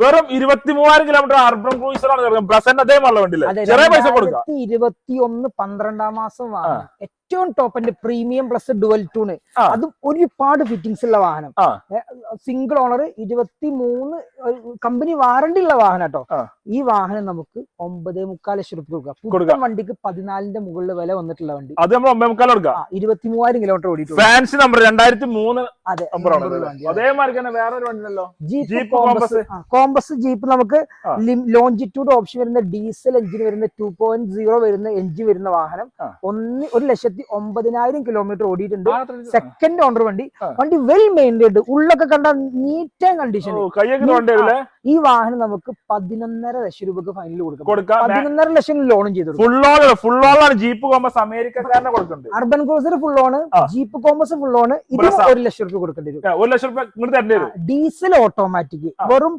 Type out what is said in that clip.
വെറും 23,000 kilometre urban ക്രൂയിസറാണ് present അതേപോലെ വണ്ടിയില്ലേ, ചെറിയ പൈസ കൊടുക്കാം. 2021 12-ാം മാസം വാഹനം, ഏറ്റവും ടോപ്പിന്റെ പ്രീമിയം പ്ലസ് ഡുവൽ ടൂണ്, അതും ഒരുപാട് ഫിറ്റിംഗ്സ് ഉള്ള വാഹനം, സിംഗിൾ ഓണർ, 23 കമ്പനി വാറണ്ടി ഉള്ള വാഹനം കേട്ടോ. ഈ വാഹനം നമുക്ക് 9.25 ലക്ഷം രൂപ കൊടുക്കാം. വണ്ടിക്ക് 14ന്റെ മുകളിൽ വില വന്നിട്ടുള്ള വണ്ടി, അത് നമ്മൾ 9.25 കൊടുക്കാം. 23,000 കിലോമീറ്റർ ഓടിയിട്ടുണ്ട്. Fancy number 2003. അതെ, അതേമാതിരി തന്നെ വേറൊരു വണ്ടി ഉണ്ടല്ലോ, ജീപ്പ് കോമ്പസ്. ജീപ്പ് നമുക്ക് ലോഞ്ചിറ്റ്യൂഡ് ഓപ്ഷൻ വരുന്ന ഡീസൽ എഞ്ചിൻ വരുന്ന 2.0 വരുന്ന എഞ്ചിൻ വരുന്ന വാഹനം, 1,09,000 കിലോമീറ്റർ ഓടിയിട്ടുണ്ട്. സെക്കൻഡ് ഓണർ വണ്ടി വെൽ മെയിൻറ്റൈൻഡ്, ഉള്ളൊക്കെ കണ്ട നീറ്റ് ആൻഡ് കണ്ടീഷൻ. ഈ വാഹനം നമുക്ക് 11.5 ലക്ഷം രൂപക്ക് ഫൈനൽ കൊടുക്കാം. 11.5 ലക്ഷം ലോണും ചെയ്തു. ഫുൾ ഓൺ ജീപ്പ് കോമ്പസ് അമേരിക്കക്കാരനെ കൊടുക്കുന്നുണ്ട്. Urban cruiser full on, jeep compass full on, ഇത് 1 ലക്ഷം രൂപ കൊടുക്കേണ്ടി വരും. 1 ലക്ഷം രൂപ. ഡീസൽ ഓട്ടോമാറ്റിക് വെറും